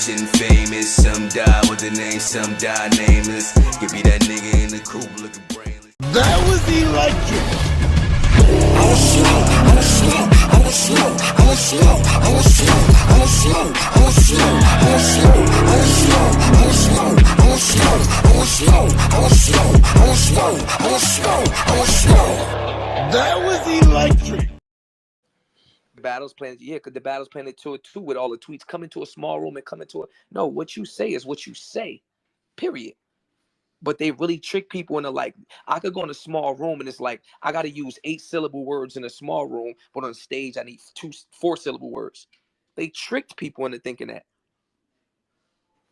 rich and famous. Some die with the name, some die nameless. Give me that nigga in the coupe looking brainless. That was electric. I was slow, I was slow, I was slow, I was slow, I was slow, I was slow, I was slow, I was slow, I was slow, I was slow, I was slow, I was slow, I was slow, I was slow, I was slow, I was slow. That was electric. Battles Planet, yeah, because the Battles Planet tour too, with all the tweets, come into a small room and come into a, no, what you say is what you say, period. But they really trick people into like, I could go in a small room and it's like, I got to use 8-syllable words in a small room, but on stage, I need 4-syllable words. They tricked people into thinking that.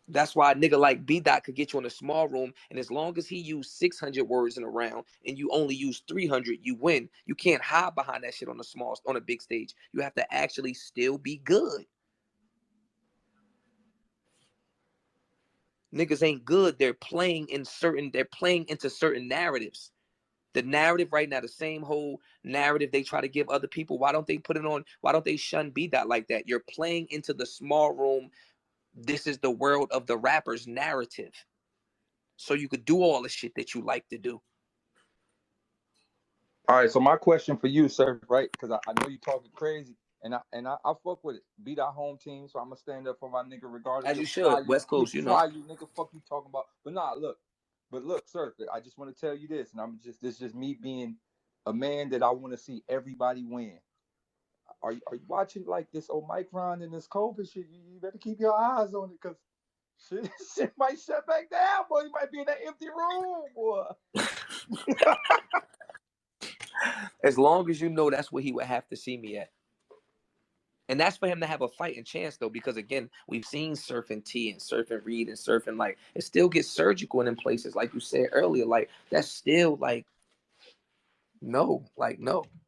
That's why a nigga like B-Dot could get you in a small room, and as long as he used 600 words in a round and you only use 300, you win. You can't hide behind that shit on a big stage. You have to actually still be good. Niggas ain't good. They're playing into certain narratives. The narrative right now, the same whole narrative they try to give other people. Why don't they put it on? Why don't they shun B-Dot like that? You're playing into the small room. This is the world of the rapper's narrative. So you could do all the shit that you like to do. All right, so my question for you, sir, right? Because I know you talking crazy, and I fuck with it. Beat our home team, so I'm gonna stand up for my nigga regardless. As you should, West Coast, you know. Try you, nigga. Fuck you talking about. But look, sir. I just want to tell you this, and this is just me being a man that I want to see everybody win. Are you watching like this Omicron and this COVID shit? You better keep your eyes on it, cause shit might shut back down, boy. You might be in that empty room, boy. As long as you know that's where he would have to see me at. And that's for him to have a fighting chance, though, because, again, we've seen Surfing T and Surfing Reed and Surfing, like, it still gets surgical in places, like you said earlier. Like, that's still, like, no.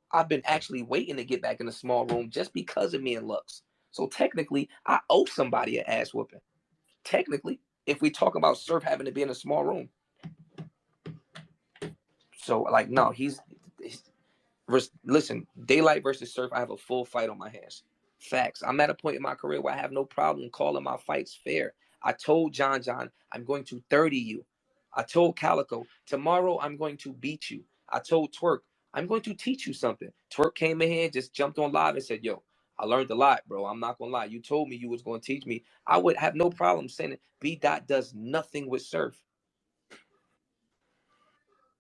I've been actually waiting to get back in a small room just because of me and Lux. So, technically, I owe somebody an ass whooping. Technically, if we talk about Surf having to be in a small room. So, like, no, listen, Daylight versus Surf, I have a full fight on my hands. Facts. I'm at a point in my career where I have no problem calling my fights fair. I told John, I'm going to 30 you. I told Calico, tomorrow I'm going to beat you. I told Twerk, I'm going to teach you something. Twerk came in here, just jumped on live and said, yo, I learned a lot, bro. I'm not going to lie. You told me you was going to teach me. I would have no problem saying it. B-Dot does nothing with Surf.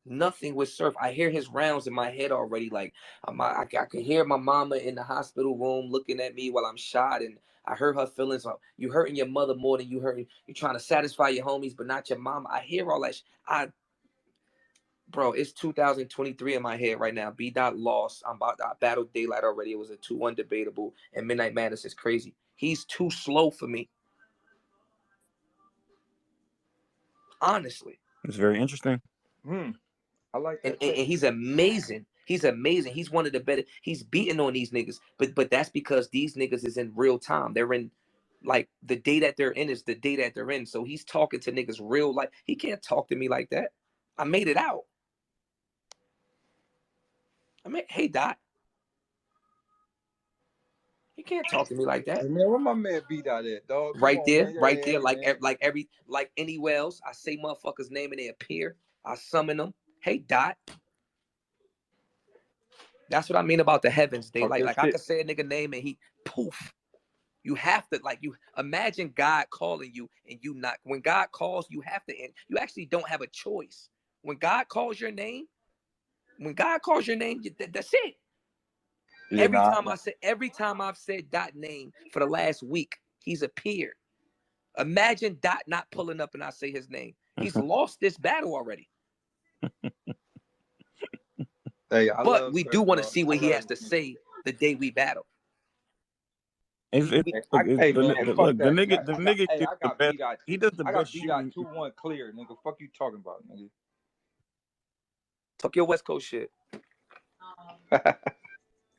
Nothing with Surf. I hear his rounds in my head already. Like I could hear my mama in the hospital room looking at me while I'm shot, and I heard her feelings. Like, you hurting your mother more than you hurting. You're trying to satisfy your homies, but not your mama. I hear all that. Bro, it's 2023 in my head right now. B-Dot lost. I battled Daylight already. It was a 2-1 debatable, and Midnight Madness is crazy. He's too slow for me. Honestly. It's very interesting. I like that. And he's amazing. He's amazing. He's one of the better. He's beating on these niggas. But that's because these niggas is in real time. They're in, like, the day that they're in is the day that they're in. So he's talking to niggas real life. He can't talk to me like that. I made it out. Hey, Dot. He can't talk to me like that. Hey, man, where my man B-Dot at, dog? Right there. Like anywhere else. I say motherfuckers' name and they appear. I summon them. Hey, Dot. That's what I mean about the heavens. They like I could say a nigga name and he poof. You have to, like, you imagine God calling you and you not. When God calls, you have to end. You actually don't have a choice. When God calls your name, that's it. Yeah, every time I've said Dot name for the last week, he's appeared. Imagine Dot not pulling up and I say his name. He's lost this battle already. Hey, but we do want to see what he has to say the day we battle. The nigga, I got B-Dot. He does the I best got B-Dot shooting. 2-1 clear, nigga. Fuck you talking about, nigga. Talk your West Coast shit.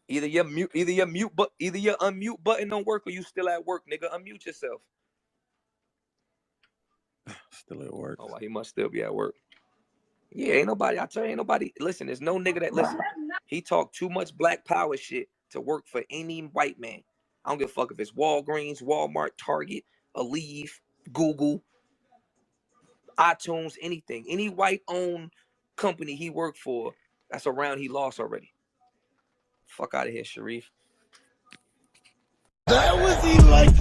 Either your unmute button don't work or you still at work, nigga. Unmute yourself. Still at work. Oh, he must still be at work. Yeah, ain't nobody. I tell you, ain't nobody. Listen, there's no nigga that listen. He talk too much black power shit to work for any white man. I don't give a fuck if it's Walgreens, Walmart, Target. Leave, Google, iTunes, anything. Any white-owned company he worked for that's around, he lost already. Fuck out of here, Sharif. That was electric.